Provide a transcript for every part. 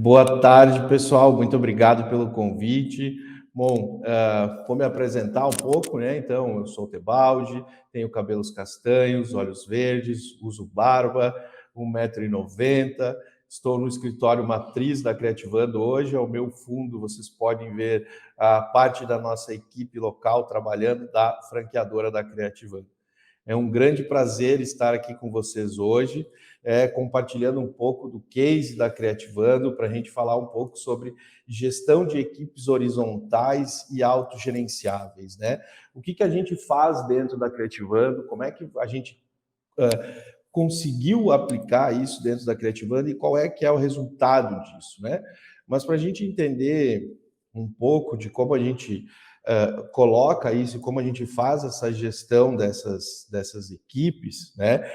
Boa tarde, pessoal. Muito obrigado pelo convite. Bom, vou me apresentar um pouco, né? Então, eu sou o Tebaldi, tenho cabelos castanhos, olhos verdes, uso barba, 1,90 m. Estou no escritório matriz da Creativando hoje. Ao meu fundo, vocês podem ver a parte da nossa equipe local trabalhando da franqueadora da Creativando. É um grande prazer estar aqui com vocês hoje, compartilhando um pouco do case da Creativando, para a gente falar um pouco sobre gestão de equipes horizontais e autogerenciáveis, né? O que a gente faz dentro da Creativando, como é que a gente conseguiu aplicar isso dentro da Creativando e qual é que é o resultado disso, né? Mas para a gente entender um pouco de como a gente coloca isso e como a gente faz essa gestão dessas equipes, né?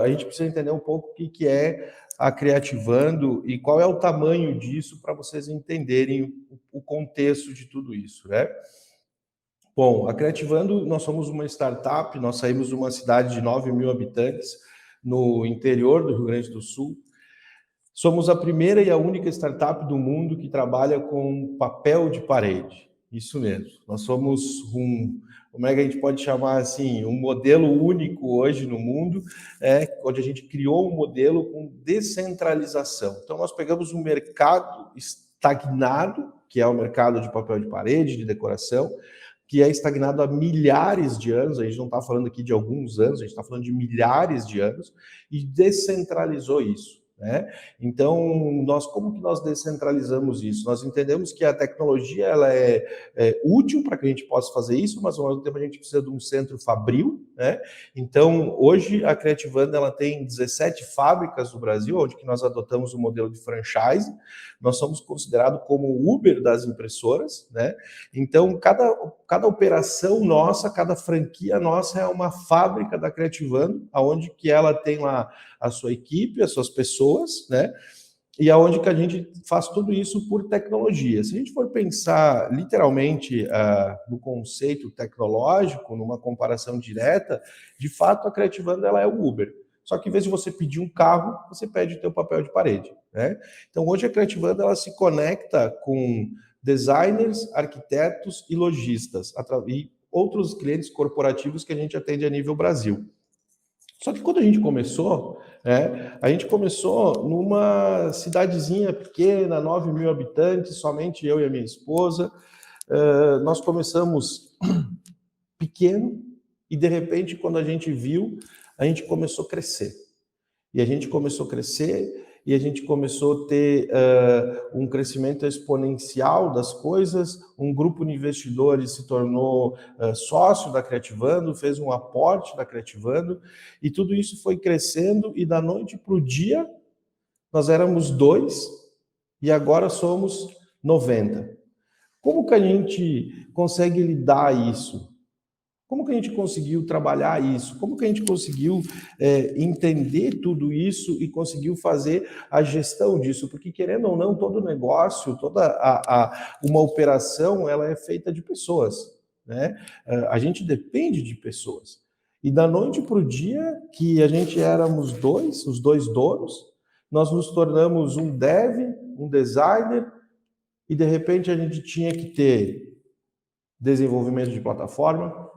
A gente precisa entender um pouco o que é a Creativando e qual é o tamanho disso para vocês entenderem o contexto de tudo isso, né? Bom, a Creativando, nós somos uma startup, nós saímos de uma cidade de 9.000 habitantes no interior do Rio Grande do Sul. Somos a primeira e a única startup do mundo que trabalha com papel de parede. Isso mesmo. Nós somos como é que a gente pode chamar assim, um modelo único hoje no mundo, onde a gente criou um modelo com descentralização. Então, nós pegamos um mercado estagnado, que é o mercado de papel de parede, de decoração, que é estagnado há milhares de anos, a gente não está falando aqui de alguns anos, a gente está falando de milhares de anos, e descentralizou isso. Né? Então, como que nós descentralizamos isso? Nós entendemos que a tecnologia ela é útil para que a gente possa fazer isso, mas ao mesmo tempo a gente precisa de um centro fabril. Né? Então, hoje a Creativando ela tem 17 fábricas no Brasil, onde que nós adotamos o modelo de franchise. Nós somos considerados como o Uber das impressoras. Né? Então, cada operação nossa, cada franquia nossa é uma fábrica da Creativando, onde que ela tem lá a sua equipe, as suas pessoas, né? E aonde que a gente faz tudo isso por tecnologia. Se a gente for pensar literalmente no conceito tecnológico, numa comparação direta, de fato a Creativando ela é o Uber. Só que em vez de você pedir um carro, você pede o teu papel de parede, né? Então hoje a Creativando ela se conecta com designers, arquitetos e lojistas e outros clientes corporativos que a gente atende a nível Brasil. Só que quando a gente começou numa cidadezinha pequena, 9.000 habitantes, somente eu e a minha esposa. Nós começamos pequeno e, de repente, quando a gente viu, a gente começou a crescer. E a gente começou a crescer e a gente começou a ter um crescimento exponencial das coisas. Um grupo de investidores se tornou sócio da Creativando, fez um aporte da Creativando, e tudo isso foi crescendo, e da noite para o dia, nós éramos 2 e agora somos 90. Como que a gente consegue lidar isso? Como que a gente conseguiu trabalhar isso? Como que a gente conseguiu entender tudo isso e conseguiu fazer a gestão disso? Porque, querendo ou não, todo negócio, uma operação, ela é feita de pessoas. Né? A gente depende de pessoas. E da noite para o dia, que a gente éramos os dois donos, nós nos tornamos um dev, um designer, e de repente a gente tinha que ter desenvolvimento de plataforma,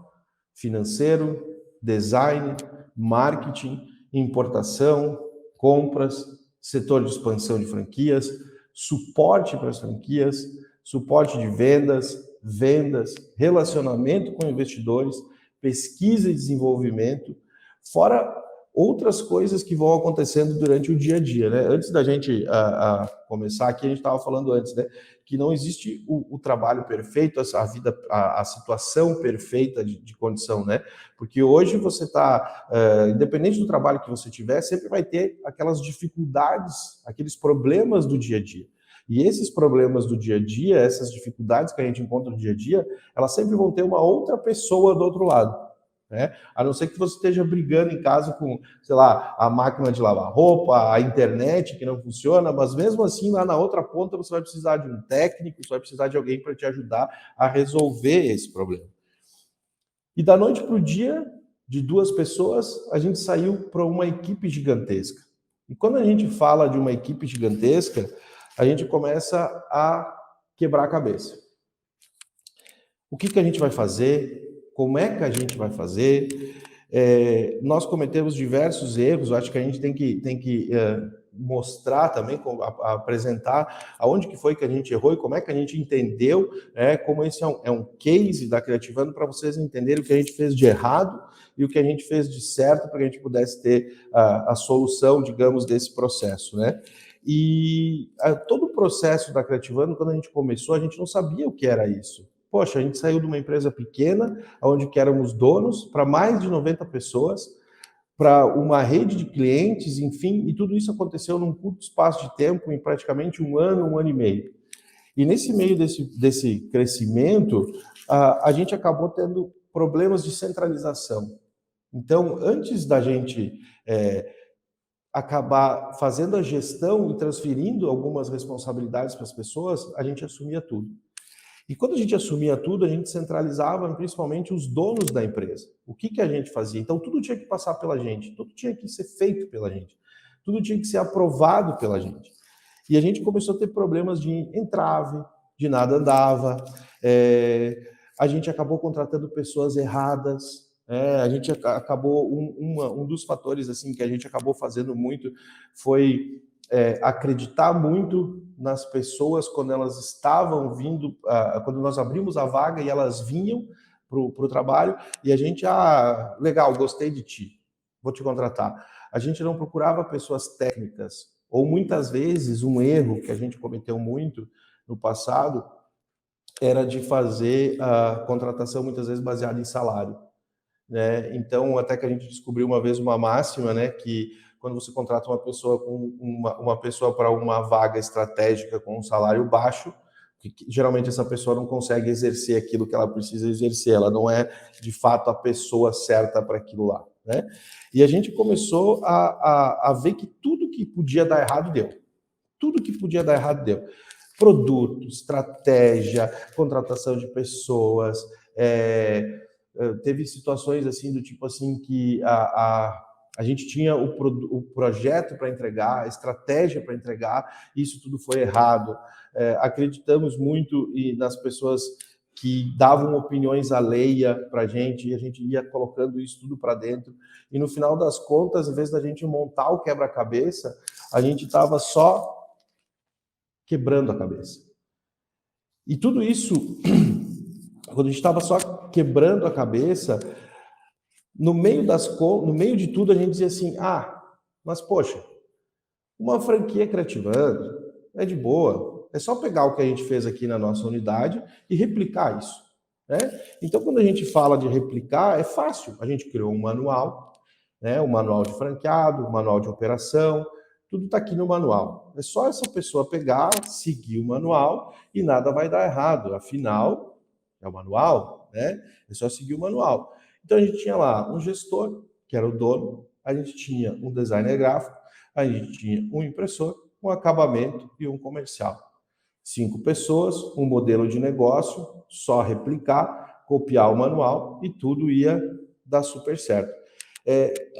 financeiro, design, marketing, importação, compras, setor de expansão de franquias, suporte para as franquias, suporte de vendas, relacionamento com investidores, pesquisa e desenvolvimento, fora outras coisas que vão acontecendo durante o dia a dia, né? Antes da gente começar aqui, a gente estava falando antes, né? Que não existe o trabalho perfeito, a situação perfeita de condição, né? Porque hoje você está, independente do trabalho que você tiver, sempre vai ter aquelas dificuldades, aqueles problemas do dia a dia. E esses problemas do dia a dia, essas dificuldades que a gente encontra no dia a dia, elas sempre vão ter uma outra pessoa do outro lado. Né? A não ser que você esteja brigando em casa com, sei lá, a máquina de lavar roupa, a internet que não funciona, mas mesmo assim, lá na outra ponta, você vai precisar de um técnico, você vai precisar de alguém para te ajudar a resolver esse problema. E da noite para o dia, de 2 pessoas, a gente saiu para uma equipe gigantesca. E quando a gente fala de uma equipe gigantesca, a gente começa a quebrar a cabeça. O que a gente vai fazer? Como é que a gente vai fazer? Nós cometemos diversos erros, eu acho que a gente tem que mostrar também, apresentar aonde que foi que a gente errou e como é que a gente entendeu, como esse é um case da Creativando para vocês entenderem o que a gente fez de errado e o que a gente fez de certo para que a gente pudesse ter a solução, digamos, desse processo, né? E todo o processo da Creativando, quando a gente começou, a gente não sabia o que era isso. Poxa, a gente saiu de uma empresa pequena, onde éramos donos, para mais de 90 pessoas, para uma rede de clientes, enfim, e tudo isso aconteceu num curto espaço de tempo, em praticamente um ano e meio. E nesse meio desse crescimento, a gente acabou tendo problemas de centralização. Então, antes da gente acabar fazendo a gestão e transferindo algumas responsabilidades para as pessoas, a gente assumia tudo. E quando a gente assumia tudo, a gente centralizava principalmente os donos da empresa. O que a gente fazia? Então, tudo tinha que passar pela gente, tudo tinha que ser feito pela gente, tudo tinha que ser aprovado pela gente. E a gente começou a ter problemas de entrave, de nada andava, a gente acabou contratando pessoas erradas, a gente acabou, um dos fatores assim que a gente acabou fazendo muito foi acreditar muito nas pessoas quando elas estavam vindo, quando nós abrimos a vaga e elas vinham para o trabalho, e a gente, legal, gostei de ti, vou te contratar. A gente não procurava pessoas técnicas, ou muitas vezes um erro que a gente cometeu muito no passado era de fazer a contratação muitas vezes baseada em salário, né? Então, até que a gente descobriu uma vez uma máxima, né, que quando você contrata uma pessoa uma pessoa para uma vaga estratégica com um salário baixo, que geralmente essa pessoa não consegue exercer aquilo que ela precisa exercer, ela não é de fato a pessoa certa para aquilo lá, né? E a gente começou a ver que tudo que podia dar errado deu. Tudo que podia dar errado deu. Produto, estratégia, contratação de pessoas, teve situações assim do tipo assim que a gente tinha o projeto para entregar, a estratégia para entregar, isso tudo foi errado. Acreditamos muito nas pessoas que davam opiniões alheia para a gente, e a gente ia colocando isso tudo para dentro. E no final das contas, em vez da gente montar o quebra-cabeça, a gente estava só quebrando a cabeça. E tudo isso, quando a gente estava só quebrando a cabeça, no meio de tudo a gente dizia assim, mas poxa, uma franquia Creativando é de boa, é só pegar o que a gente fez aqui na nossa unidade e replicar isso, né? Então, quando a gente fala de replicar, é fácil. A gente criou um manual, né? Um manual de franqueado, um manual de operação, tudo está aqui no manual. É só essa pessoa pegar, seguir o manual e nada vai dar errado. Afinal, é o manual, né? É só seguir o manual. Então, a gente tinha lá um gestor, que era o dono, a gente tinha um designer gráfico, a gente tinha um impressor, um acabamento e um comercial. 5 pessoas, um modelo de negócio, só replicar, copiar o manual e tudo ia dar super certo.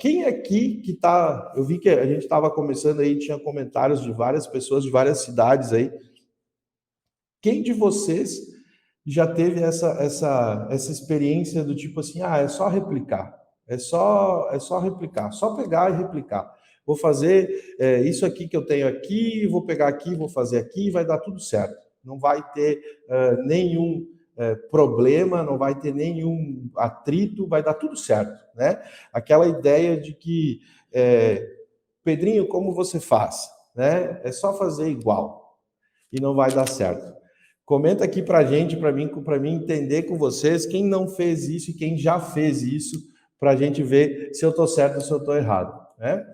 Quem aqui que tá... Eu vi que a gente estava começando aí, tinha comentários de várias pessoas de várias cidades aí. Quem de vocês já teve essa experiência do tipo assim, é só replicar, é só replicar, só pegar e replicar. Vou fazer isso aqui que eu tenho aqui, vou pegar aqui, vou fazer aqui, vai dar tudo certo. Não vai ter nenhum problema, não vai ter nenhum atrito, vai dar tudo certo, né? Aquela ideia de que, Pedrinho, como você faz? Né? É só fazer igual e não vai dar certo. Comenta aqui para mim entender com vocês quem não fez isso e quem já fez isso, para a gente ver se eu estou certo ou se eu estou errado, né?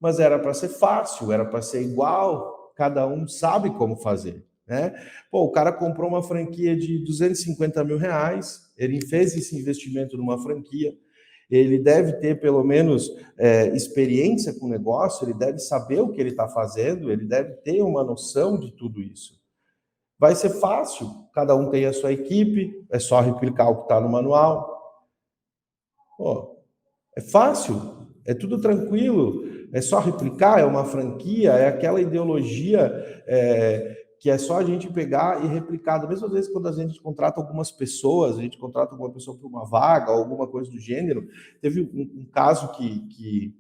Mas era para ser fácil, era para ser igual, cada um sabe como fazer, né? Pô, o cara comprou uma franquia de 250 mil reais, ele fez esse investimento numa franquia, ele deve ter pelo menos experiência com o negócio, ele deve saber o que ele está fazendo, ele deve ter uma noção de tudo isso. Vai ser fácil, cada um tem a sua equipe, é só replicar o que está no manual. Pô, é fácil, é tudo tranquilo, é só replicar, é uma franquia, é aquela ideologia que é só a gente pegar e replicar. Da mesma vez, quando a gente contrata algumas pessoas, a gente contrata alguma pessoa para uma vaga, ou alguma coisa do gênero. Teve um caso que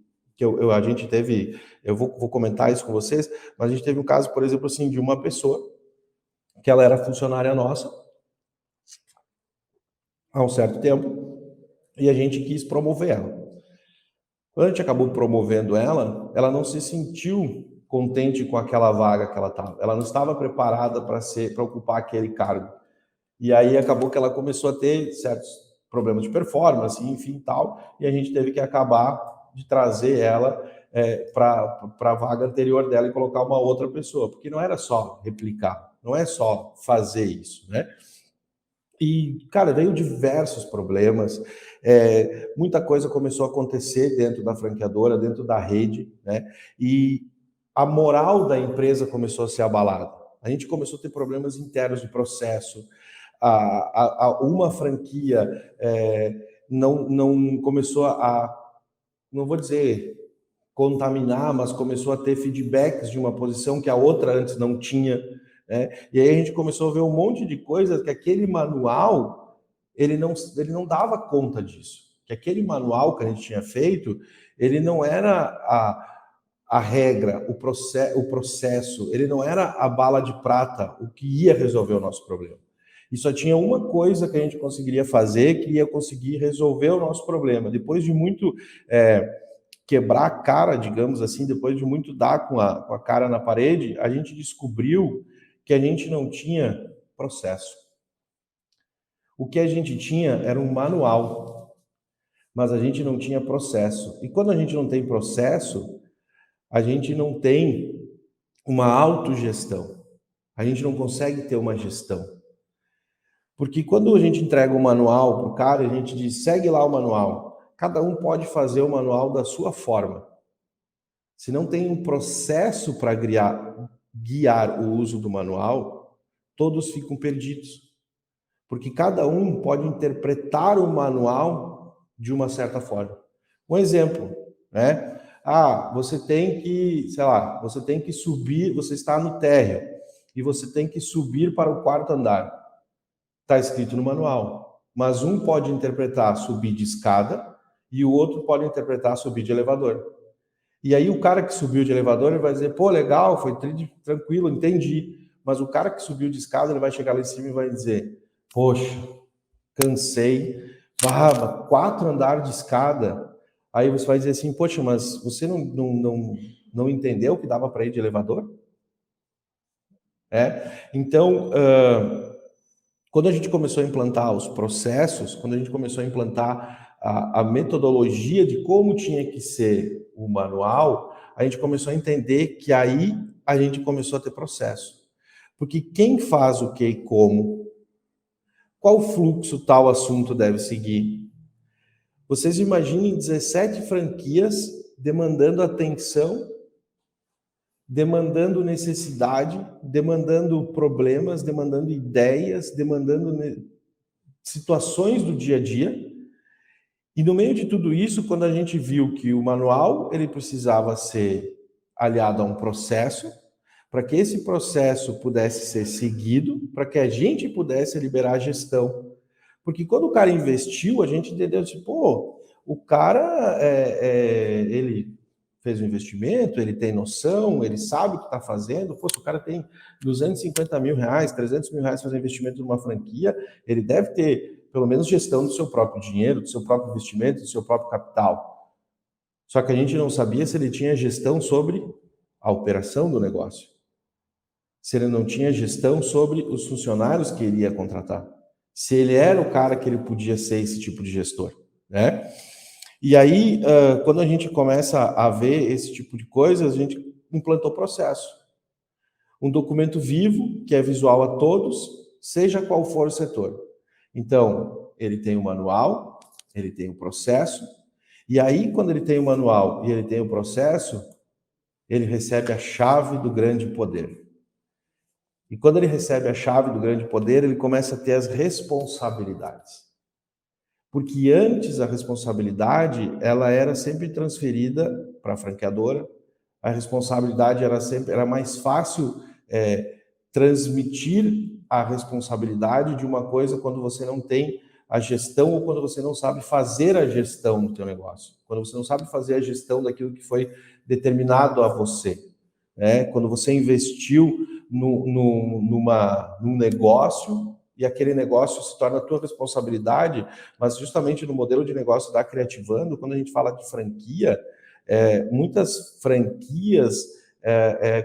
a gente teve, eu vou comentar isso com vocês, mas a gente teve um caso, por exemplo, assim, de uma pessoa que ela era funcionária nossa há um certo tempo, e a gente quis promover ela. Quando a gente acabou promovendo ela, ela não se sentiu contente com aquela vaga que ela estava. Ela não estava preparada para ocupar aquele cargo. E aí acabou que ela começou a ter certos problemas de performance, enfim, tal, e a gente teve que acabar de trazer ela para a vaga anterior dela e colocar uma outra pessoa, porque não era só replicar, não é só fazer isso, né? E, cara, veio diversos problemas, muita coisa começou a acontecer dentro da franqueadora, dentro da rede, né? E a moral da empresa começou a ser abalada. A gente começou a ter problemas internos de processo, uma franquia não começou não vou dizer contaminar, mas começou a ter feedbacks de uma posição que a outra antes não tinha, né? E aí a gente começou a ver um monte de coisas que aquele manual ele não dava conta disso, que aquele manual que a gente tinha feito, ele não era a regra, o processo, ele não era a bala de prata, o que ia resolver o nosso problema. E só tinha uma coisa que a gente conseguiria fazer que ia conseguir resolver o nosso problema. Depois de muito quebrar a cara, digamos assim, depois de muito dar com a cara na parede, a gente descobriu que a gente não tinha processo. O que a gente tinha era um manual, mas a gente não tinha processo. E quando a gente não tem processo, a gente não tem uma autogestão. A gente não consegue ter uma gestão. Porque quando a gente entrega o manual para o cara, a gente diz, segue lá o manual. Cada um pode fazer o manual da sua forma. Se não tem um processo para guiar o uso do manual, todos ficam perdidos. Porque cada um pode interpretar o manual de uma certa forma. Um exemplo, né? Você tem que, sei lá, você tem que subir, você está no térreo e você tem que subir para o quarto andar. Está escrito no manual. Mas um pode interpretar subir de escada e o outro pode interpretar subir de elevador. E aí o cara que subiu de elevador, ele vai dizer, pô, legal, foi tranquilo, entendi. Mas o cara que subiu de escada, ele vai chegar lá em cima e vai dizer, poxa, cansei, 4 andares de escada. Aí você vai dizer assim, poxa, mas você não entendeu que dava para ir de elevador? Então, quando a gente começou a implantar os processos, quando a gente começou a implantar a metodologia de como tinha que ser o manual, a gente começou a entender que aí a gente começou a ter processo. Porque quem faz o que e como, qual fluxo tal assunto deve seguir? Vocês imaginem 17 franquias demandando atenção, demandando necessidade, demandando problemas, demandando ideias, demandando situações do dia a dia. E no meio de tudo isso, quando a gente viu que o manual ele precisava ser aliado a um processo, para que esse processo pudesse ser seguido, para que a gente pudesse liberar a gestão. Porque quando o cara investiu, a gente entendeu assim, pô, o cara ele fez um investimento, ele tem noção, ele sabe o que está fazendo. Pô, se o cara tem 250 mil reais, 300 mil reais para fazer investimento numa franquia, ele deve ter pelo menos gestão do seu próprio dinheiro, do seu próprio investimento, do seu próprio capital. Só que a gente não sabia se ele tinha gestão sobre a operação do negócio. Se ele não tinha gestão sobre os funcionários que ele ia contratar. Se ele era o cara que ele podia ser esse tipo de gestor, né? E aí, quando a gente começa a ver esse tipo de coisa, a gente implantou processo. Um documento vivo, que é visual a todos, seja qual for o setor. Então, ele tem o manual, ele tem o processo, e aí, quando ele tem o manual e ele tem o processo, ele recebe a chave do grande poder. E quando ele recebe a chave do grande poder, ele começa a ter as responsabilidades. Porque antes a responsabilidade ela era sempre transferida para a franqueadora, a responsabilidade era mais fácil transmitir a responsabilidade de uma coisa quando você não tem a gestão ou quando você não sabe fazer a gestão do teu negócio, quando você não sabe fazer a gestão daquilo que foi determinado a você, né? Quando você investiu num negócio e aquele negócio se torna a tua responsabilidade, mas justamente no modelo de negócio da Creativando, quando a gente fala de franquia, muitas franquias,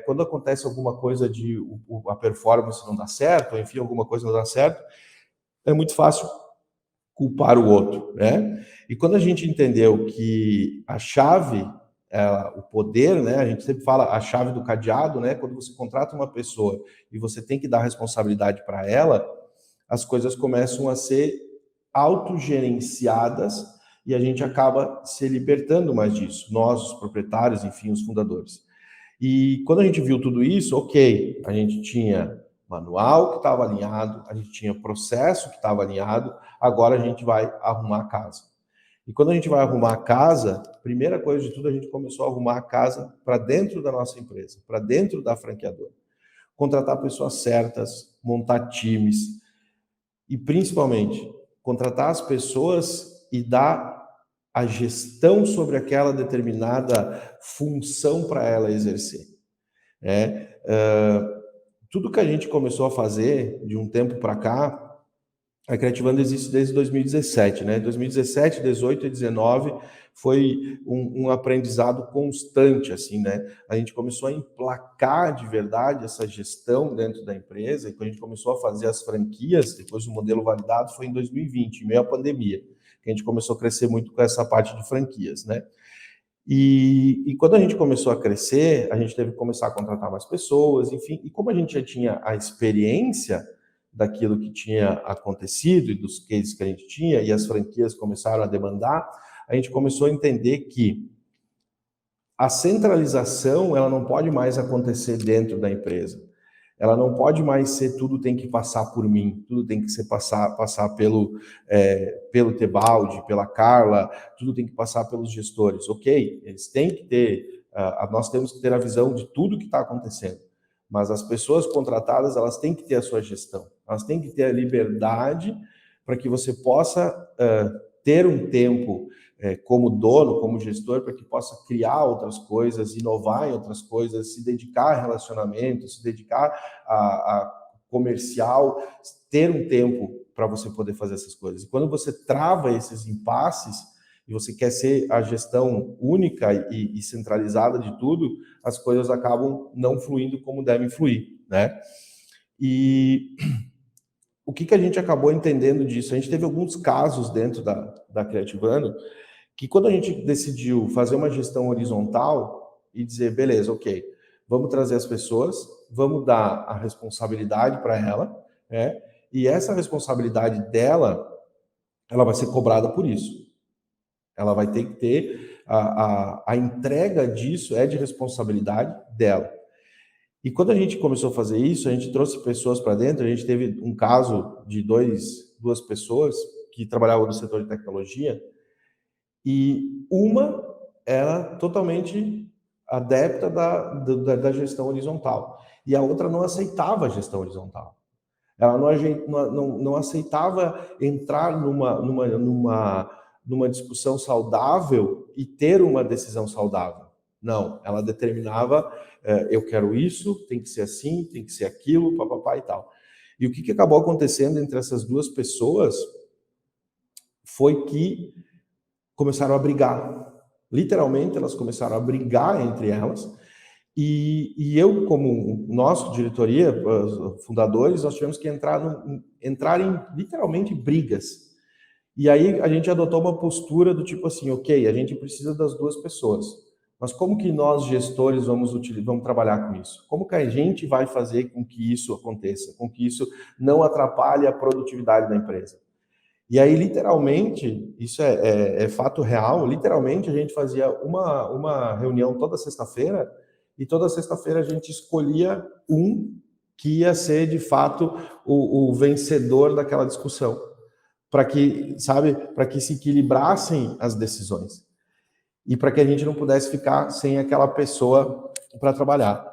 quando acontece alguma coisa de a performance não dá certo, ou enfim, alguma coisa não dá certo, é muito fácil culpar o outro, né? E quando a gente entendeu que a chave, o poder, né? A gente sempre fala a chave do cadeado, né? Quando você contrata uma pessoa e você tem que dar responsabilidade para ela, as coisas começam a ser autogerenciadas e a gente acaba se libertando mais disso, nós, os proprietários, enfim, os fundadores. E quando a gente viu tudo isso, ok, a gente tinha manual que estava alinhado, a gente tinha processo que estava alinhado, agora a gente vai arrumar a casa. E quando a gente vai arrumar a casa, primeira coisa de tudo, a gente começou a arrumar a casa para dentro da nossa empresa, para dentro da franqueadora. Contratar pessoas certas, montar times e, principalmente, contratar as pessoas e dar a gestão sobre aquela determinada função para ela exercer. Tudo que a gente começou a fazer de um tempo para cá, a Creativando existe desde 2017, né? 2017, 18 e 19 foi um aprendizado constante, assim, né? A gente começou a emplacar de verdade essa gestão dentro da empresa, e quando a gente começou a fazer as franquias, depois do modelo validado, foi em 2020, em meio à pandemia, que a gente começou a crescer muito com essa parte de franquias, né? E quando a gente começou a crescer, a gente teve que começar a contratar mais pessoas, enfim, e como a gente já tinha a experiência daquilo que tinha acontecido e dos cases que a gente tinha, e as franquias começaram a demandar, a gente começou a entender que a centralização ela não pode mais acontecer dentro da empresa. Ela não pode mais ser tudo tem que passar por mim, tudo tem que ser passar pelo Tebaldi, pela Carla, tudo tem que passar pelos gestores. Ok, eles têm que ter, nós temos que ter a visão de tudo que está acontecendo, mas as pessoas contratadas elas têm que ter a sua gestão, elas têm que ter a liberdade para que você possa ter um tempo como dono, como gestor, para que possa criar outras coisas, inovar em outras coisas, se dedicar a relacionamento, se dedicar a comercial, ter um tempo para você poder fazer essas coisas. E quando você trava esses impasses e você quer ser a gestão única e centralizada de tudo, as coisas acabam não fluindo como devem fluir, né? E o que a gente acabou entendendo disso? A gente teve alguns casos dentro da Creativando que quando a gente decidiu fazer uma gestão horizontal e dizer, beleza, ok, vamos trazer as pessoas, vamos dar a responsabilidade para ela, né? E essa responsabilidade dela, ela vai ser cobrada por isso. Ela vai ter que ter a entrega disso é de responsabilidade dela. E quando a gente começou a fazer isso, a gente trouxe pessoas para dentro, a gente teve um caso de duas pessoas que trabalhavam no setor de tecnologia, e uma era totalmente adepta da gestão horizontal, e a outra não aceitava a gestão horizontal. Ela não aceitava entrar numa discussão saudável e ter uma decisão saudável. Não, ela determinava, eu quero isso, tem que ser assim, tem que ser aquilo, papapá e tal. E o que acabou acontecendo entre essas duas pessoas foi que começaram a brigar. Literalmente, elas começaram a brigar entre elas. E eu, como nosso diretoria, fundadores, nós tivemos que entrar em literalmente brigas. E aí a gente adotou uma postura do tipo assim, ok, a gente precisa das duas pessoas, mas como que nós, gestores, vamos trabalhar com isso? Como que a gente vai fazer com que isso aconteça, com que isso não atrapalhe a produtividade da empresa? E aí, literalmente, isso é fato real, literalmente a gente fazia uma reunião toda sexta-feira, e toda sexta-feira a gente escolhia um que ia ser, de fato, o vencedor daquela discussão. para que, sabe, para que se equilibrassem as decisões e para que a gente não pudesse ficar sem aquela pessoa para trabalhar.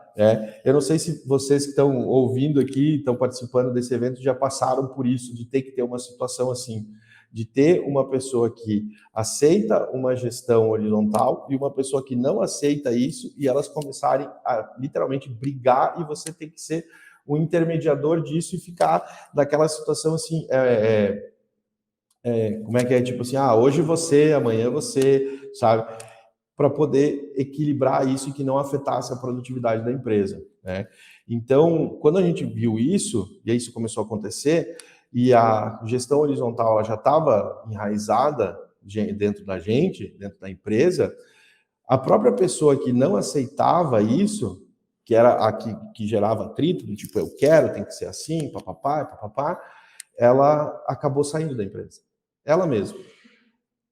Eu não sei se vocês que estão ouvindo aqui, estão participando desse evento, já passaram por isso, de ter que ter uma situação assim, de ter uma pessoa que aceita uma gestão horizontal e uma pessoa que não aceita isso e elas começarem a literalmente brigar e você tem que ser o intermediador disso e ficar naquela situação assim, como é que é? Tipo assim, hoje você, amanhã você, sabe? Para poder equilibrar isso e que não afetasse a produtividade da empresa, né? Então, quando a gente viu isso, e aí isso começou a acontecer, e a gestão horizontal ela já estava enraizada dentro da gente, dentro da empresa, a própria pessoa que não aceitava isso, que era a que gerava atrito, do tipo, eu quero, tem que ser assim, papapá, papapá, ela acabou saindo da empresa. Ela mesma.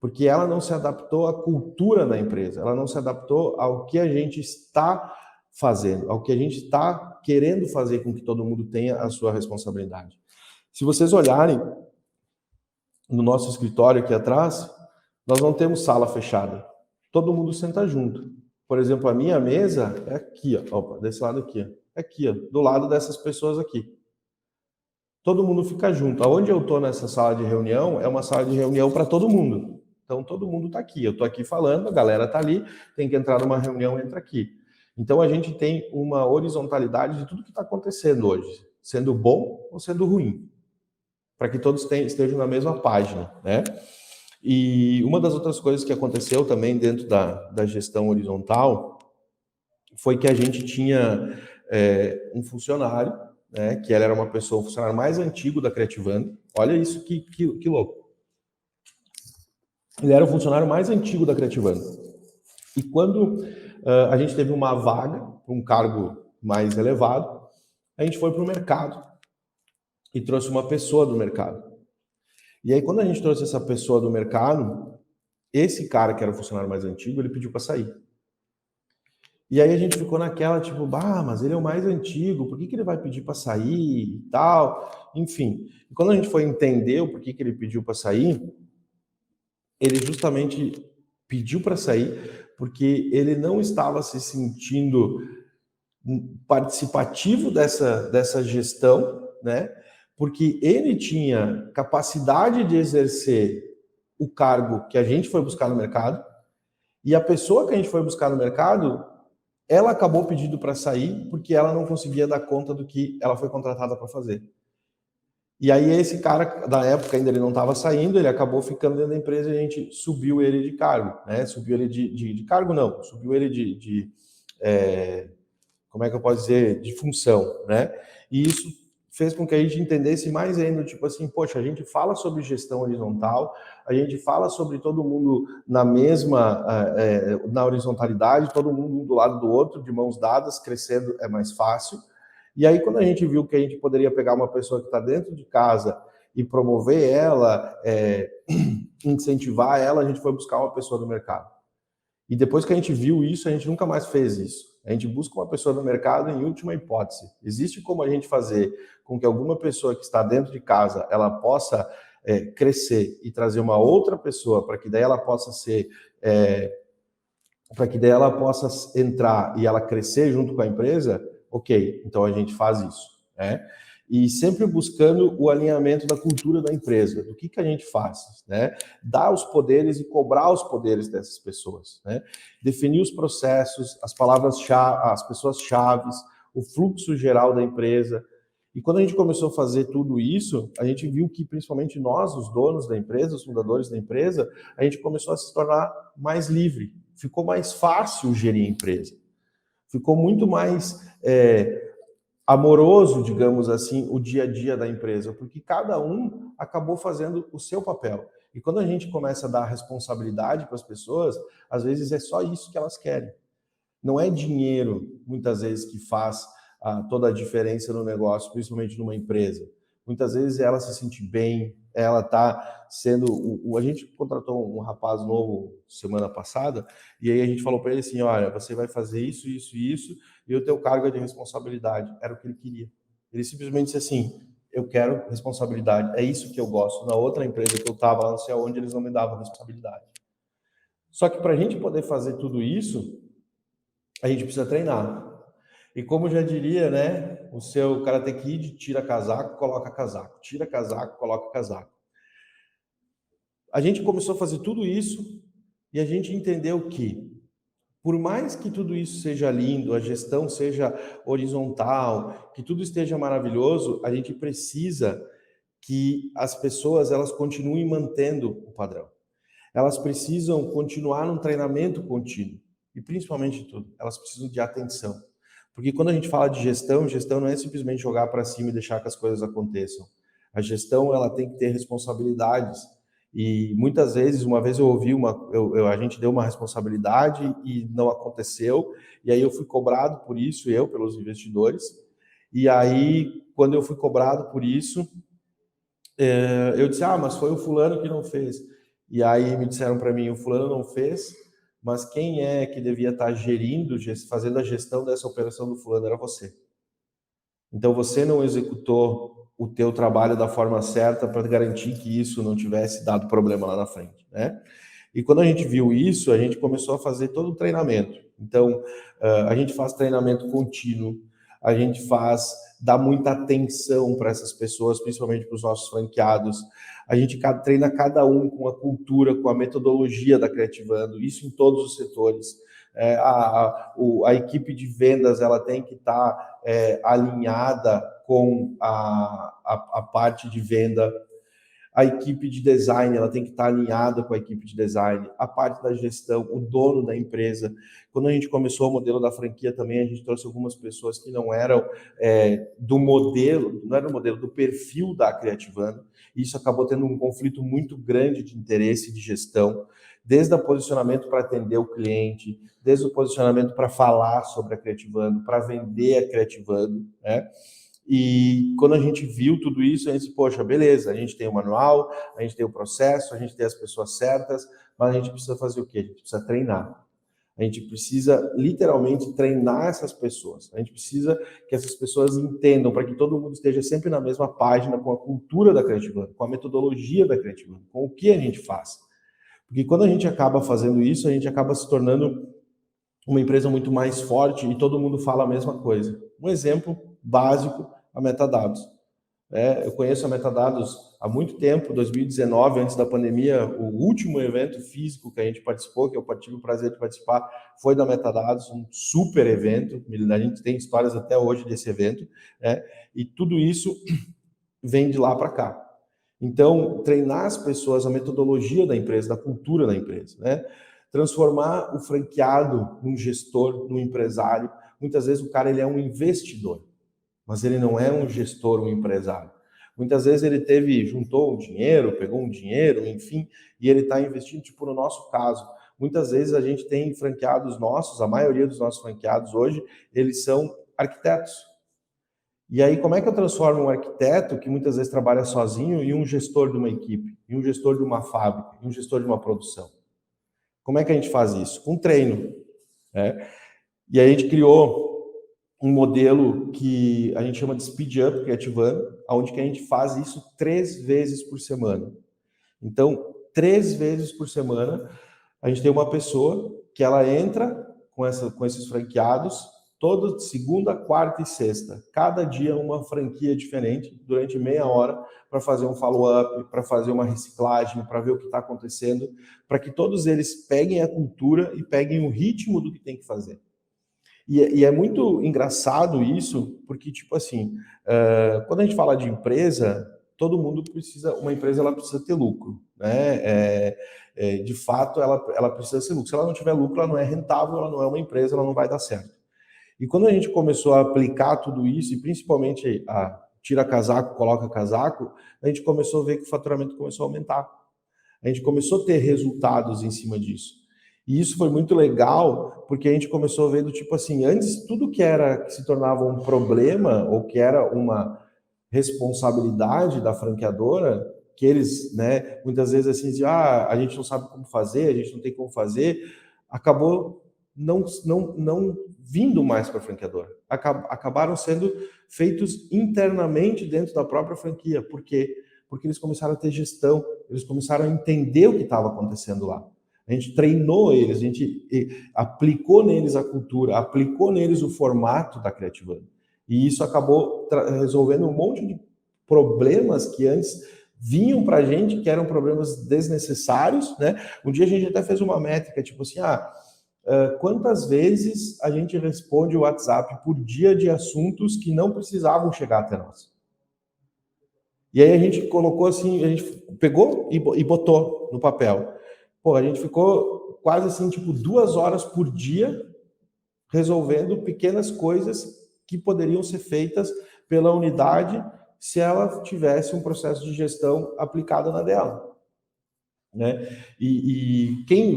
Porque ela não se adaptou à cultura da empresa, ela não se adaptou ao que a gente está fazendo, ao que a gente está querendo fazer com que todo mundo tenha a sua responsabilidade. Se vocês olharem no nosso escritório aqui atrás, nós não temos sala fechada. Todo mundo senta junto. Por exemplo, a minha mesa é aqui, ó, desse lado aqui, é aqui, ó, do lado dessas pessoas aqui. Todo mundo fica junto. Aonde eu estou nessa sala de reunião é uma sala de reunião para todo mundo. Então, todo mundo está aqui. Eu estou aqui falando, a galera está ali, tem que entrar numa reunião, entra aqui. Então, a gente tem uma horizontalidade de tudo que está acontecendo hoje, sendo bom ou sendo ruim, para que todos estejam na mesma página, né? E uma das outras coisas que aconteceu também dentro da gestão horizontal foi que a gente tinha um funcionário, né, que ele era uma pessoa, o funcionário mais antigo da Creativando. Olha isso, que louco. Ele era o funcionário mais antigo da Creativando. E quando a gente teve uma vaga, um cargo mais elevado, a gente foi para o mercado e trouxe uma pessoa do mercado. E aí, quando a gente trouxe essa pessoa do mercado, esse cara, que era o funcionário mais antigo, ele pediu para sair. E aí a gente ficou naquela, tipo, mas ele é o mais antigo, por que ele vai pedir para sair e tal? Enfim. E quando a gente foi entender o porquê que ele pediu para sair, ele justamente pediu para sair porque ele não estava se sentindo participativo dessa gestão, né? Porque ele tinha capacidade de exercer o cargo que a gente foi buscar no mercado, e a pessoa que a gente foi buscar no mercado, ela acabou pedindo para sair porque ela não conseguia dar conta do que ela foi contratada para fazer. E aí esse cara, da época ainda ele não estava saindo, ele acabou ficando dentro da empresa e a gente subiu ele de cargo, né? Subiu ele de cargo não, subiu ele como é que eu posso dizer, de função, né? E isso fez com que a gente entendesse mais ainda, tipo assim, poxa, a gente fala sobre gestão horizontal, a gente fala sobre todo mundo na mesma, na horizontalidade, todo mundo um do lado do outro, de mãos dadas, crescendo é mais fácil. E aí, quando a gente viu que a gente poderia pegar uma pessoa que está dentro de casa e promover ela, incentivar ela, a gente foi buscar uma pessoa do mercado. E depois que a gente viu isso, a gente nunca mais fez isso. A gente busca uma pessoa no mercado em última hipótese. Existe como a gente fazer com que alguma pessoa que está dentro de casa, ela possa crescer e trazer uma outra pessoa para que daí ela possa ser... para que daí ela possa entrar e ela crescer junto com a empresa, ok, então a gente faz isso, né? E sempre buscando o alinhamento da cultura da empresa, do que a gente faz, né? Dar os poderes e cobrar os poderes dessas pessoas, né? Definir os processos, as palavras-chave, as pessoas-chaves, o fluxo geral da empresa. E quando a gente começou a fazer tudo isso, a gente viu que principalmente nós, os donos da empresa, os fundadores da empresa, a gente começou a se tornar mais livre. Ficou mais fácil gerir a empresa. Ficou muito mais amoroso, digamos assim, o dia a dia da empresa, porque cada um acabou fazendo o seu papel. E quando a gente começa a dar responsabilidade para as pessoas, às vezes é só isso que elas querem. Não é dinheiro, muitas vezes, que faz toda a diferença no negócio, principalmente numa empresa. Muitas vezes ela se sente bem, ela está sendo... A gente contratou um rapaz novo semana passada, e aí a gente falou para ele assim, olha, você vai fazer isso, isso e isso, e o teu cargo é de responsabilidade. Era o que ele queria. Ele simplesmente disse assim, eu quero responsabilidade, é isso que eu gosto. Na outra empresa que eu estava, lá não sei aonde, eles não me davam responsabilidade. Só que para a gente poder fazer tudo isso, a gente precisa treinar. E como já diria, né, o seu Karate Kid, tira casaco, coloca casaco. Tira casaco, coloca casaco. A gente começou a fazer tudo isso e a gente entendeu que, por mais que tudo isso seja lindo, a gestão seja horizontal, que tudo esteja maravilhoso, a gente precisa que as pessoas elas continuem mantendo o padrão. Elas precisam continuar num treinamento contínuo. E principalmente de tudo, elas precisam de atenção. Porque quando a gente fala de gestão, gestão não é simplesmente jogar para cima e deixar que as coisas aconteçam. A gestão ela tem que ter responsabilidades. E muitas vezes, uma vez eu ouvi a gente deu uma responsabilidade e não aconteceu, e aí eu fui cobrado por isso, pelos investidores. E aí, quando eu fui cobrado por isso, eu disse, mas foi o fulano que não fez. E aí me disseram para mim, o fulano não fez, mas quem é que devia estar gerindo, fazendo a gestão dessa operação do fulano era você. Então você não executou o teu trabalho da forma certa para garantir que isso não tivesse dado problema lá na frente, né? E quando a gente viu isso, a gente começou a fazer todo o treinamento. Então, a gente faz treinamento contínuo, a gente dá muita atenção para essas pessoas, principalmente para os nossos franqueados. A gente treina cada um com a cultura, com a metodologia da Creativando, isso em todos os setores. A equipe de vendas ela tem que estar alinhada com a parte de venda. A equipe de design ela tem que estar alinhada com a equipe de design, a parte da gestão, o dono da empresa. Quando a gente começou o modelo da franquia também, a gente trouxe algumas pessoas que não eram do modelo, não era o modelo, do perfil da Creativando. Isso acabou tendo um conflito muito grande de interesse de gestão, desde o posicionamento para atender o cliente, desde o posicionamento para falar sobre a Creativando, para vender a Creativando, né? E quando a gente viu tudo isso, a gente disse, poxa, beleza, a gente tem o manual, a gente tem o processo, a gente tem as pessoas certas, mas a gente precisa fazer o quê? A gente precisa treinar. A gente precisa literalmente treinar essas pessoas. A gente precisa que essas pessoas entendam, para que todo mundo esteja sempre na mesma página com a cultura da Creativando, com a metodologia da Creativando, com o que a gente faz. Porque quando a gente acaba fazendo isso, a gente acaba se tornando uma empresa muito mais forte e todo mundo fala a mesma coisa. Um exemplo básico, a Metadados. Eu conheço a Metadados há muito tempo, 2019, antes da pandemia, o último evento físico que a gente participou, que eu tive o prazer de participar, foi da Metadados, um super evento, a gente tem histórias até hoje desse evento, e tudo isso vem de lá para cá. Então, treinar as pessoas, a metodologia da empresa, da cultura da empresa, né? Transformar o franqueado num gestor, num empresário. Muitas vezes o cara ele é um investidor, mas ele não é um gestor, um empresário. Muitas vezes ele juntou um dinheiro, pegou um dinheiro, enfim, e ele está investindo, tipo no nosso caso. Muitas vezes a gente tem franqueados nossos, a maioria dos nossos franqueados hoje, eles são arquitetos. E aí, como é que eu transformo um arquiteto, que muitas vezes trabalha sozinho, em um gestor de uma equipe, em um gestor de uma fábrica, em um gestor de uma produção? Como é que a gente faz isso? Com treino. E aí a gente criou um modelo que a gente chama de Speed Up Creativando, onde que a gente faz isso 3 vezes por semana. Então, 3 vezes por semana, a gente tem uma pessoa que ela entra com esses franqueados, toda segunda, quarta e sexta. Cada dia uma franquia diferente, durante meia hora, para fazer um follow-up, para fazer uma reciclagem, para ver o que está acontecendo, para que todos eles peguem a cultura e peguem o ritmo do que tem que fazer. E é muito engraçado isso, porque, tipo assim, quando a gente fala de empresa, todo mundo uma empresa ela precisa ter lucro, né? De fato, ela precisa ser lucro. Se ela não tiver lucro, ela não é rentável, ela não é uma empresa, ela não vai dar certo. E quando a gente começou a aplicar tudo isso, e principalmente a tira casaco, coloca casaco, a gente começou a ver que o faturamento começou a aumentar. A gente começou a ter resultados em cima disso. E isso foi muito legal, porque a gente começou a ver do tipo assim, antes tudo que se tornava um problema, ou que era uma responsabilidade da franqueadora, que eles, muitas vezes assim, diziam, a gente não sabe como fazer, a gente não tem como fazer, acabou não vindo mais para a franqueadora. Acabaram sendo feitos internamente dentro da própria franquia. Por quê? Porque eles começaram a ter gestão, eles começaram a entender o que estava acontecendo lá. A gente treinou eles, a gente aplicou neles a cultura, aplicou neles o formato da Creativando. E isso acabou resolvendo um monte de problemas que antes vinham para a gente, que eram problemas desnecessários, né? Um dia a gente até fez uma métrica, tipo assim, quantas vezes a gente responde o WhatsApp por dia de assuntos que não precisavam chegar até nós? E aí a gente colocou assim, a gente pegou e botou no papel. Pô, a gente ficou quase assim, tipo, 2 horas por dia resolvendo pequenas coisas que poderiam ser feitas pela unidade se ela tivesse um processo de gestão aplicado na dela. Né?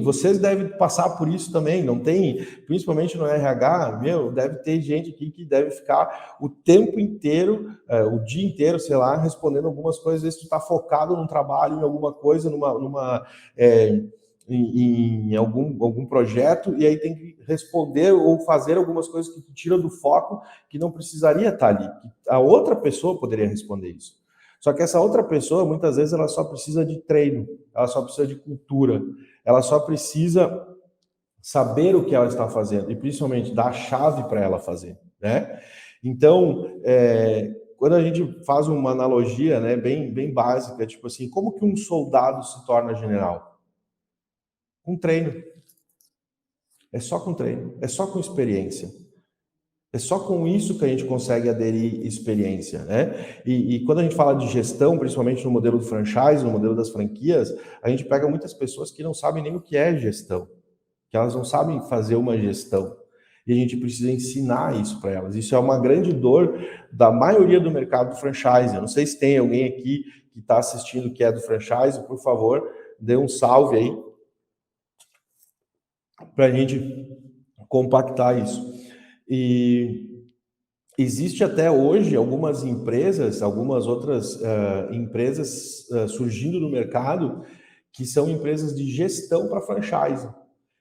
Vocês devem passar por isso também, não tem, principalmente no RH, deve ter gente aqui que deve ficar o tempo inteiro, o dia inteiro, sei lá, respondendo algumas coisas, às vezes tu está focado num trabalho, em alguma coisa, em algum projeto, e aí tem que responder ou fazer algumas coisas que te tiram do foco, que não precisaria estar ali, a outra pessoa poderia responder isso. Só que essa outra pessoa, muitas vezes, ela só precisa de treino, ela só precisa de cultura, ela só precisa saber o que ela está fazendo e, principalmente, dar a chave para ela fazer, né? Então, quando a gente faz uma analogia, né, bem básica, tipo assim, como que um soldado se torna general? Com treino. É só com treino, é só com experiência. É só com isso que a gente consegue aderir experiência, né? E quando a gente fala de gestão, principalmente no modelo do franchise, no modelo das franquias, a gente pega muitas pessoas que não sabem nem o que é gestão, que elas não sabem fazer uma gestão. E a gente precisa ensinar isso para elas. Isso é uma grande dor da maioria do mercado do franchise. Eu não sei se tem alguém aqui que está assistindo que é do franchise, por favor, dê um salve aí para a gente compactar isso. E existe até hoje algumas empresas, algumas outras empresas surgindo no mercado que são empresas de gestão para franchise.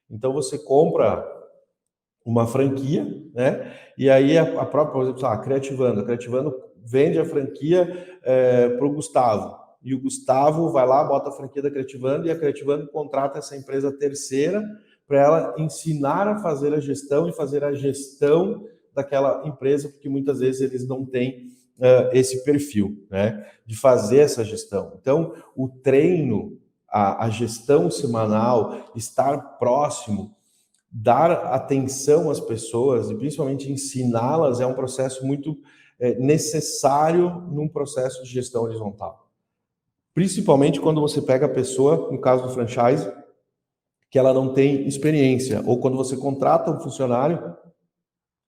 Então você compra uma franquia, né? E aí a própria, por exemplo, a Creativando vende a franquia para o Gustavo. E o Gustavo vai lá, bota a franquia da Creativando e a Creativando contrata essa empresa terceira para ela ensinar a fazer a gestão e fazer a gestão daquela empresa, porque muitas vezes eles não têm esse perfil, né, de fazer essa gestão. Então, o treino, a gestão semanal, estar próximo, dar atenção às pessoas e principalmente ensiná-las é um processo muito necessário num processo de gestão horizontal. Principalmente quando você pega a pessoa, no caso do franchise, que ela não tem experiência, ou quando você contrata um funcionário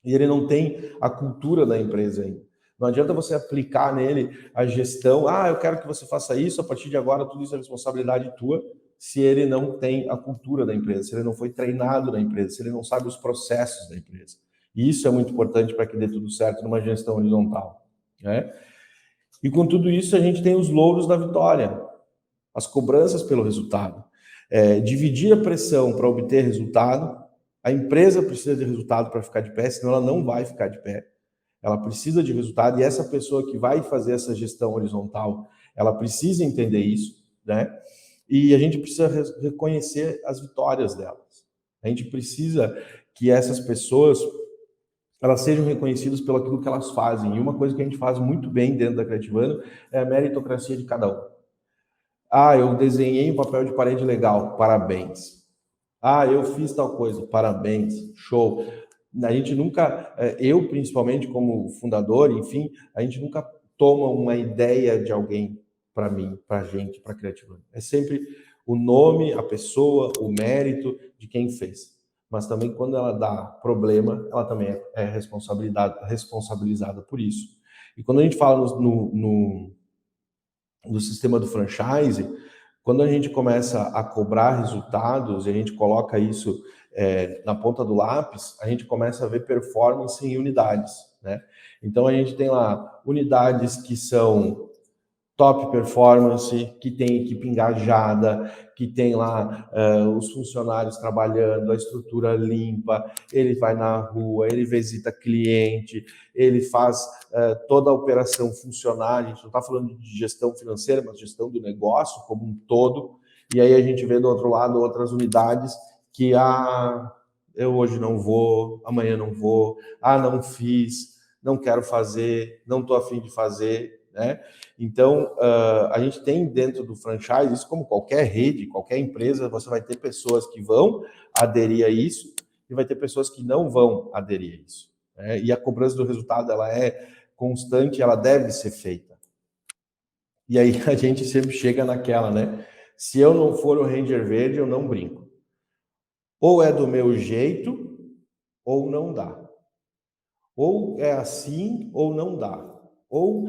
e ele não tem a cultura da empresa ainda. Não adianta você aplicar nele a gestão, eu quero que você faça isso, a partir de agora tudo isso é responsabilidade tua, se ele não tem a cultura da empresa, se ele não foi treinado na empresa, se ele não sabe os processos da empresa. E isso é muito importante para que dê tudo certo numa gestão horizontal, né? E com tudo isso a gente tem os louros da vitória, as cobranças pelo resultado. Dividir a pressão para obter resultado. A empresa precisa de resultado para ficar de pé, senão ela não vai ficar de pé. Ela precisa de resultado e essa pessoa que vai fazer essa gestão horizontal, ela precisa entender isso, né? E a gente precisa reconhecer as vitórias delas. A gente precisa que essas pessoas elas sejam reconhecidas pelo aquilo que elas fazem. E uma coisa que a gente faz muito bem dentro da Creativando é a meritocracia de cada um. Eu desenhei um papel de parede legal, parabéns. Eu fiz tal coisa, parabéns, show. A gente nunca, eu principalmente como fundador, enfim, a gente nunca toma uma ideia de alguém para mim, para a gente, para a Creativando. É sempre o nome, a pessoa, o mérito de quem fez. Mas também quando ela dá problema, ela também é responsabilizada por isso. E quando a gente fala no sistema do franchise, quando a gente começa a cobrar resultados e a gente coloca isso na ponta do lápis, a gente começa a ver performance em unidades, né? Então a gente tem lá unidades que são top performance, que tem equipe engajada, que tem lá os funcionários trabalhando, a estrutura limpa, ele vai na rua, ele visita cliente, ele faz toda a operação funcionar. A gente não está falando de gestão financeira, mas gestão do negócio como um todo. E aí a gente vê do outro lado outras unidades que eu hoje não vou, amanhã não vou, não fiz, não quero fazer, não estou afim de fazer, né? Então, a gente tem dentro do franchise, isso como qualquer rede, qualquer empresa, você vai ter pessoas que vão aderir a isso e vai ter pessoas que não vão aderir a isso, né? E a cobrança do resultado, ela é constante, ela deve ser feita. E aí a gente sempre chega naquela, né? Se eu não for o Ranger Verde, eu não brinco. Ou é do meu jeito, ou não dá. Ou é assim, ou não dá. Ou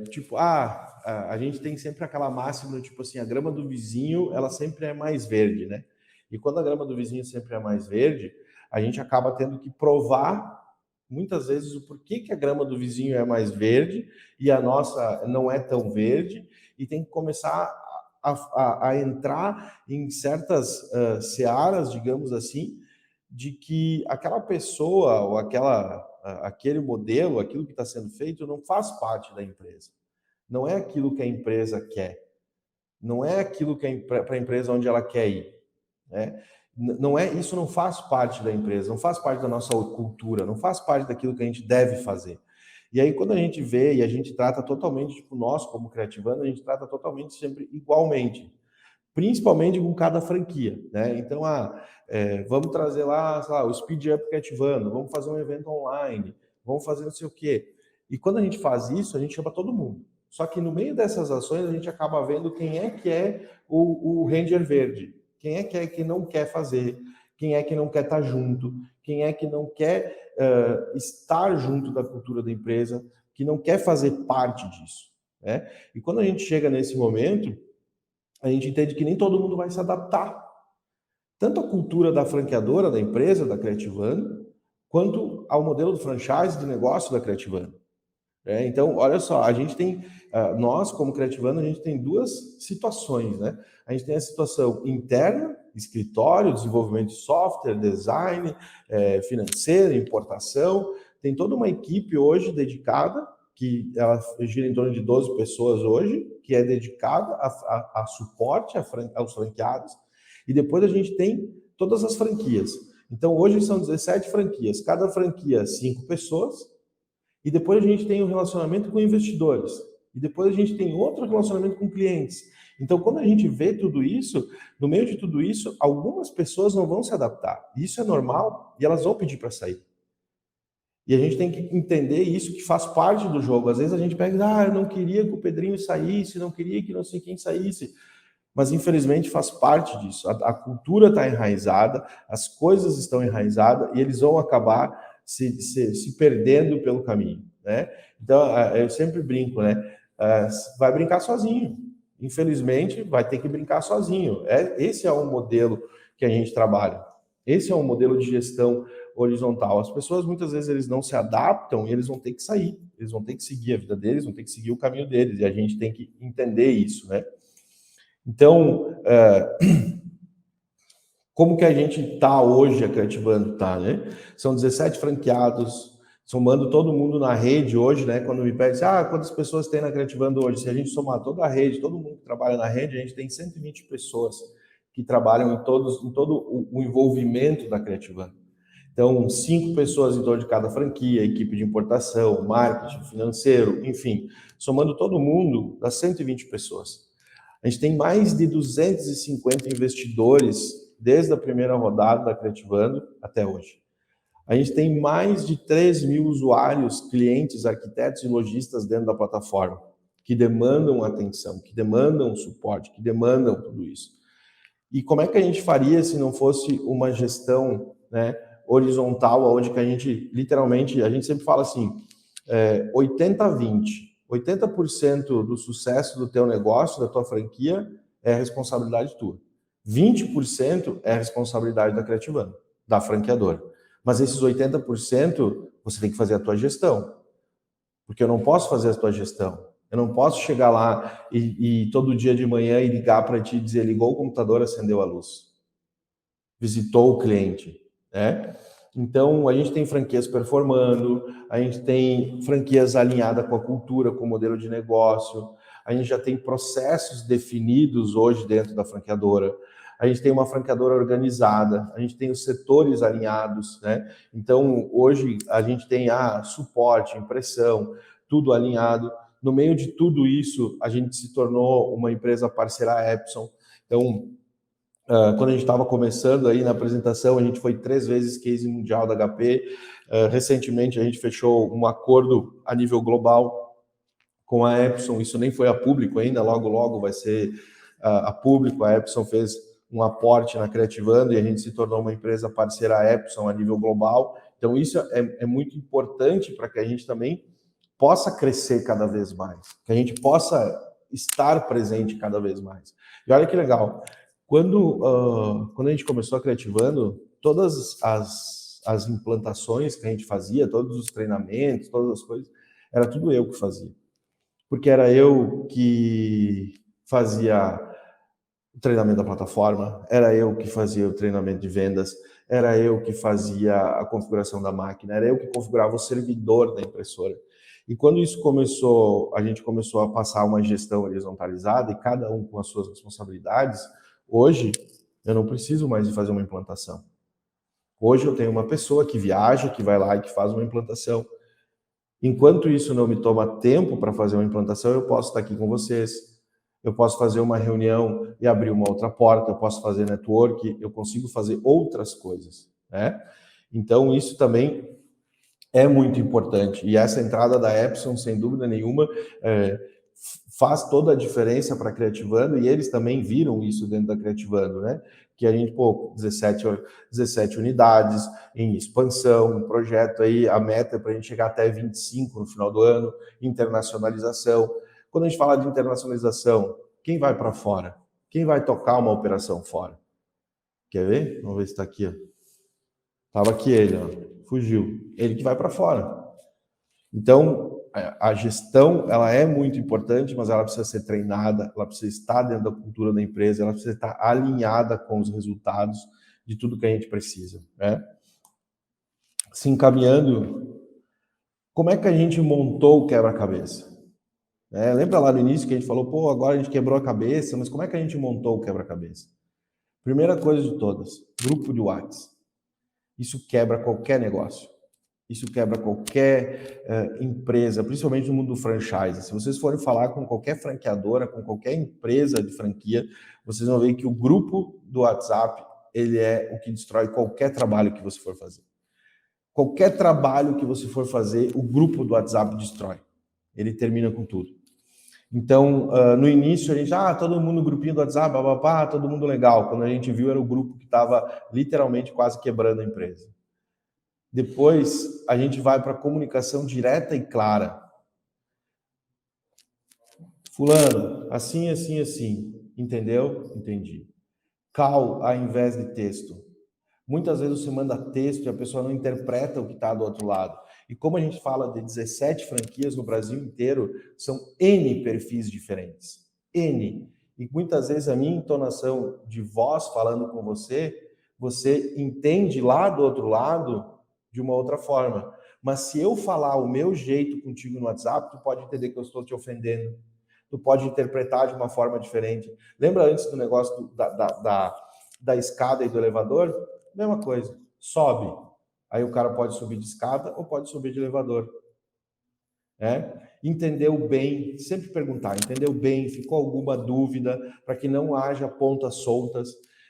tipo, a gente tem sempre aquela máxima, tipo assim, a grama do vizinho, ela sempre é mais verde, né? E quando a grama do vizinho sempre é mais verde, a gente acaba tendo que provar muitas vezes o porquê que a grama do vizinho é mais verde e a nossa não é tão verde, e tem que começar a entrar em certas searas, digamos assim, de que aquela pessoa ou aquele modelo, aquilo que está sendo feito, não faz parte da empresa. Não é aquilo que a empresa quer. Não é aquilo que para a empresa onde ela quer ir, né? Não é, isso não faz parte da empresa, não faz parte da nossa cultura, não faz parte daquilo que a gente deve fazer. E aí, quando a gente vê e a gente trata totalmente, tipo, nós como Creativando, a gente trata totalmente sempre igualmente, principalmente com cada franquia, né? Então, vamos trazer lá, sei lá, o Speed Up Creativando, vamos fazer um evento online, vamos fazer não sei o quê. E quando a gente faz isso, a gente chama todo mundo. Só que no meio dessas ações, a gente acaba vendo quem é que é o Ranger Verde, quem é que não quer fazer, quem é que não quer estar junto, quem é que não quer estar junto da cultura da empresa, que não quer fazer parte disso, né? E quando a gente chega nesse momento, a gente entende que nem todo mundo vai se adaptar. Tanto à cultura da franqueadora, da empresa, da Creativando, quanto ao modelo do franchise de negócio da Creativando. Então, olha só, a gente tem, nós como Creativando, a gente tem duas situações, né? A gente tem a situação interna, escritório, desenvolvimento de software, design, financeiro, importação. Tem toda uma equipe hoje dedicada, que ela gira em torno de 12 pessoas hoje, que é dedicada a suporte aos franqueados. E depois a gente tem todas as franquias. Então, hoje são 17 franquias. Cada franquia, 5 pessoas. E depois a gente tem o relacionamento com investidores. E depois a gente tem outro relacionamento com clientes. Então, quando a gente vê tudo isso, no meio de tudo isso, algumas pessoas não vão se adaptar. Isso é normal e elas vão pedir para sair. E a gente tem que entender isso, que faz parte do jogo. Às vezes a gente pega, eu não queria que o Pedrinho saísse, não queria que não sei quem saísse. Mas infelizmente faz parte disso. A cultura está enraizada, as coisas estão enraizadas e eles vão acabar se perdendo pelo caminho, né? Então, eu sempre brinco, né? Vai brincar sozinho. Infelizmente, vai ter que brincar sozinho. Esse é o modelo que a gente trabalha. Esse é um modelo de gestão horizontal. As pessoas, muitas vezes, eles não se adaptam e eles vão ter que sair. Eles vão ter que seguir a vida deles, vão ter que seguir o caminho deles. E a gente tem que entender isso, né? Então, como que a gente está hoje, a Creativando está, né? São 17 franqueados, somando todo mundo na rede hoje, né? Quando me pede, quantas pessoas tem na Creativando hoje? Se a gente somar toda a rede, todo mundo que trabalha na rede, a gente tem 120 pessoas que trabalham em todo o envolvimento da Creativando. Então, 5 pessoas em torno de cada franquia, equipe de importação, marketing, financeiro, enfim, somando todo mundo, dá 120 pessoas. A gente tem mais de 250 investidores desde a primeira rodada da Creativando até hoje. A gente tem mais de 3 mil usuários, clientes, arquitetos e lojistas dentro da plataforma, que demandam atenção, que demandam suporte, que demandam tudo isso. E como é que a gente faria se não fosse uma gestão, né, horizontal, onde que a gente, literalmente, a gente sempre fala assim, 80-20. 80% do sucesso do teu negócio, da tua franquia, é responsabilidade tua. 20% é responsabilidade da Creativando, da franqueadora. Mas esses 80% você tem que fazer a tua gestão. Porque eu não posso fazer a tua gestão. Eu não posso chegar lá e todo dia de manhã e ligar para ti e dizer, ligou o computador, acendeu a luz. Visitou o cliente, né? Então, a gente tem franquias performando, a gente tem franquias alinhadas com a cultura, com o modelo de negócio, a gente já tem processos definidos hoje dentro da franqueadora, a gente tem uma franqueadora organizada, a gente tem os setores alinhados, né? Então, hoje a gente tem suporte, impressão, tudo alinhado. No meio de tudo isso, a gente se tornou uma empresa parceira Epson. Então, quando a gente estava começando aí na apresentação, a gente foi 3 vezes case mundial da HP. Recentemente, a gente fechou um acordo a nível global com a Epson. Isso nem foi a público ainda, logo, logo vai ser a público. A Epson fez um aporte na Creativando e a gente se tornou uma empresa parceira Epson a nível global. Então, isso é muito importante para que a gente também possa crescer cada vez mais, que a gente possa estar presente cada vez mais. E olha que legal, quando a gente começou a Creativando, todas as implantações que a gente fazia, todos os treinamentos, todas as coisas, era tudo eu que fazia. Porque era eu que fazia o treinamento da plataforma, era eu que fazia o treinamento de vendas, era eu que fazia a configuração da máquina, era eu que configurava o servidor da impressora. E quando isso começou, a gente começou a passar uma gestão horizontalizada e cada um com as suas responsabilidades, hoje eu não preciso mais de fazer uma implantação. Hoje eu tenho uma pessoa que viaja, que vai lá e que faz uma implantação. Enquanto isso não me toma tempo para fazer uma implantação, eu posso estar aqui com vocês, eu posso fazer uma reunião e abrir uma outra porta, eu posso fazer network, eu consigo fazer outras coisas, né? Então isso também é muito importante. E essa entrada da Epson, sem dúvida nenhuma, faz toda a diferença para a Creativando, e eles também viram isso dentro da Creativando, né? Que a gente, 17 unidades em expansão, um projeto aí, a meta é para a gente chegar até 25 no final do ano, internacionalização. Quando a gente fala de internacionalização, quem vai para fora? Quem vai tocar uma operação fora? Quer ver? Vamos ver se está aqui, ó. Tava aqui ele, ó. Fugiu. Ele que vai para fora. Então, a gestão, ela é muito importante, mas ela precisa ser treinada, ela precisa estar dentro da cultura da empresa, ela precisa estar alinhada com os resultados de tudo que a gente precisa, né? Se encaminhando, como é que a gente montou o quebra-cabeça? Lembra lá no início que a gente falou, pô, agora a gente quebrou a cabeça, mas como é que a gente montou o quebra-cabeça? Primeira coisa de todas, grupo de WhatsApp. Isso quebra qualquer negócio. Isso quebra qualquer empresa, principalmente no mundo do franchise. Se vocês forem falar com qualquer franqueadora, com qualquer empresa de franquia, vocês vão ver que o grupo do WhatsApp, ele é o que destrói qualquer trabalho que você for fazer. Qualquer trabalho que você for fazer, o grupo do WhatsApp destrói. Ele termina com tudo. Então, no início, a gente, todo mundo no grupinho do WhatsApp, bababá, todo mundo legal. Quando a gente viu, era o grupo que estava literalmente quase quebrando a empresa. Depois, a gente vai para a comunicação direta e clara. Fulano, assim, assim, assim. Entendeu? Entendi. Call ao invés de texto. Muitas vezes você manda texto e a pessoa não interpreta o que está do outro lado. E como a gente fala de 17 franquias no Brasil inteiro, são N perfis diferentes. N. E muitas vezes a minha entonação de voz falando com você, você entende lá do outro lado de uma outra forma. Mas se eu falar o meu jeito contigo no WhatsApp, tu pode entender que eu estou te ofendendo. Tu pode interpretar de uma forma diferente. Lembra antes do negócio da escada e do elevador? Mesma coisa. Sobe. Aí o cara pode subir de escada ou pode subir de elevador. Entendeu bem, sempre perguntar, entendeu bem, ficou alguma dúvida, para que não haja pontas soltas.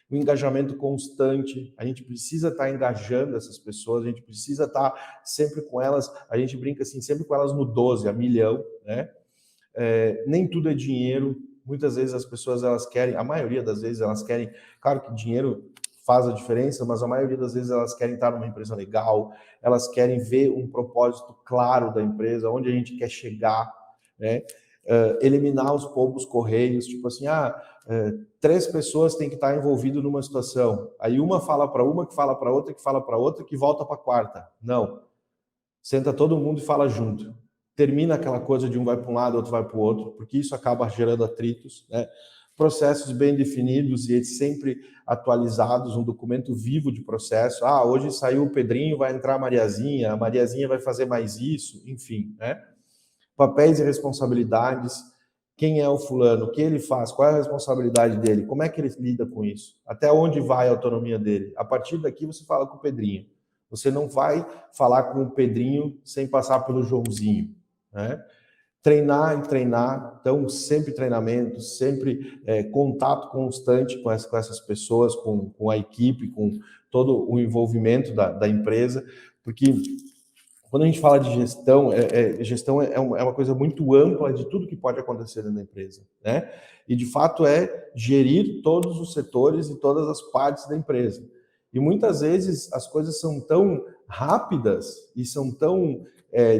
O engajamento constante, a gente precisa estar engajando essas pessoas, a gente precisa estar sempre com elas, a gente brinca assim, sempre com elas no 12, a milhão, né? Nem tudo é dinheiro, muitas vezes as pessoas, elas querem, a maioria das vezes elas querem, claro que dinheiro faz a diferença, mas a maioria das vezes elas querem estar numa empresa legal, elas querem ver um propósito claro da empresa, onde a gente quer chegar, né? Eliminar os pombos correios, tipo assim, 3 pessoas têm que estar envolvidas numa situação, aí uma fala para uma, que fala para outra, que fala para outra, que volta para a quarta. Não. Senta todo mundo e fala junto. termina aquela coisa de um vai para um lado, outro vai para o outro, porque isso acaba gerando atritos, né? Processos bem definidos e sempre atualizados, um documento vivo de processo. Ah, hoje saiu o Pedrinho, vai entrar a Mariazinha vai fazer mais isso, enfim, né? Papéis e responsabilidades, quem é o fulano, o que ele faz, qual é a responsabilidade dele, como é que ele lida com isso, até onde vai a autonomia dele. A partir daqui você fala com o Pedrinho. Você não vai falar com o Pedrinho sem passar pelo Joãozinho, né? Treinar e treinar, então sempre treinamento, sempre contato constante com essas pessoas, com a equipe, com todo o envolvimento da empresa, porque quando a gente fala de gestão, gestão é uma coisa muito ampla de tudo que pode acontecer dentro da empresa, né? E de fato é gerir todos os setores e todas as partes da empresa. E muitas vezes as coisas são tão rápidas e são tão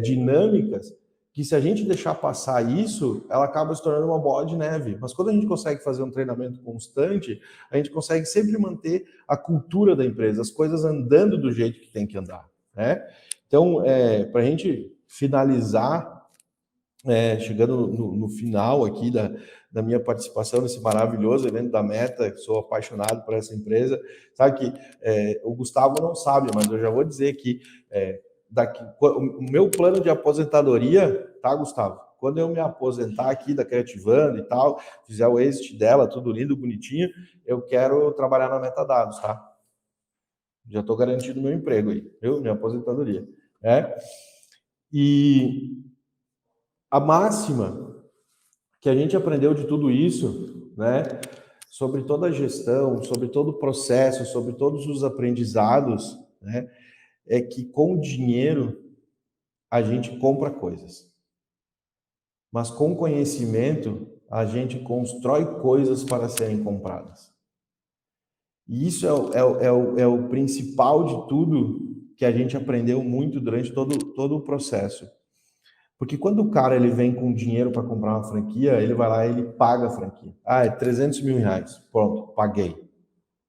dinâmicas que se a gente deixar passar isso, ela acaba se tornando uma bola de neve. Mas quando a gente consegue fazer um treinamento constante, a gente consegue sempre manter a cultura da empresa, as coisas andando do jeito que tem que andar, né? Então, para a gente finalizar, chegando no final aqui da minha participação nesse maravilhoso evento da Meta, que sou apaixonado por essa empresa, sabe que o Gustavo não sabe, mas eu já vou dizer que o meu plano de aposentadoria, tá, Gustavo? Quando eu me aposentar aqui da Creativando e tal, fizer o exit dela, tudo lindo, bonitinho, eu quero trabalhar na Metadados, tá? Já estou garantido meu emprego aí, viu? Minha aposentadoria. E a máxima que a gente aprendeu de tudo isso, né, sobre toda a gestão, sobre todo o processo, sobre todos os aprendizados, né, é que com dinheiro a gente compra coisas. Mas com conhecimento a gente constrói coisas para serem compradas. E isso é o principal de tudo que a gente aprendeu muito durante todo o processo. Porque quando o cara ele vem com dinheiro para comprar uma franquia, ele vai lá e ele paga a franquia. Ah, é 300 mil reais. Pronto, paguei.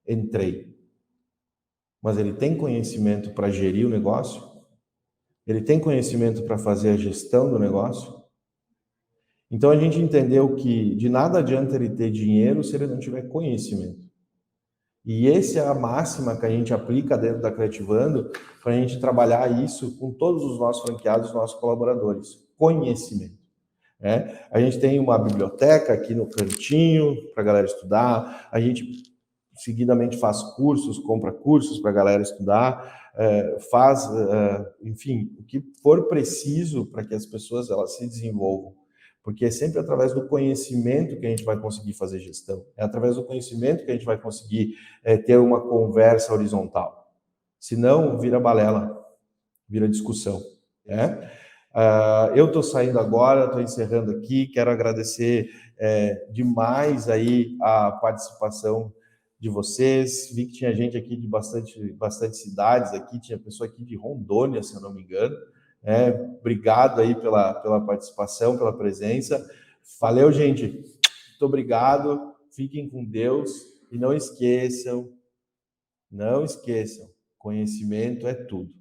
Entrei. Mas ele tem conhecimento para gerir o negócio? Ele tem conhecimento para fazer a gestão do negócio? Então a gente entendeu que de nada adianta ele ter dinheiro se ele não tiver conhecimento. E essa é a máxima que a gente aplica dentro da Creativando para a gente trabalhar isso com todos os nossos franqueados, os nossos colaboradores. Conhecimento. A gente tem uma biblioteca aqui no cantinho para a galera estudar, a gente seguidamente faz cursos, compra cursos para a galera estudar, faz, enfim, o que for preciso para que as pessoas elas se desenvolvam. Porque é sempre através do conhecimento que a gente vai conseguir fazer gestão. É através do conhecimento que a gente vai conseguir ter uma conversa horizontal. Senão, vira balela, vira discussão. Eu estou saindo agora, estou encerrando aqui. Quero agradecer demais aí a participação de vocês. Vi que tinha gente aqui de bastante cidades aqui, tinha pessoa aqui de Rondônia, se eu não me engano. Obrigado aí pela participação, pela presença. Valeu, gente. Muito obrigado. Fiquem com Deus e não esqueçam, conhecimento é tudo.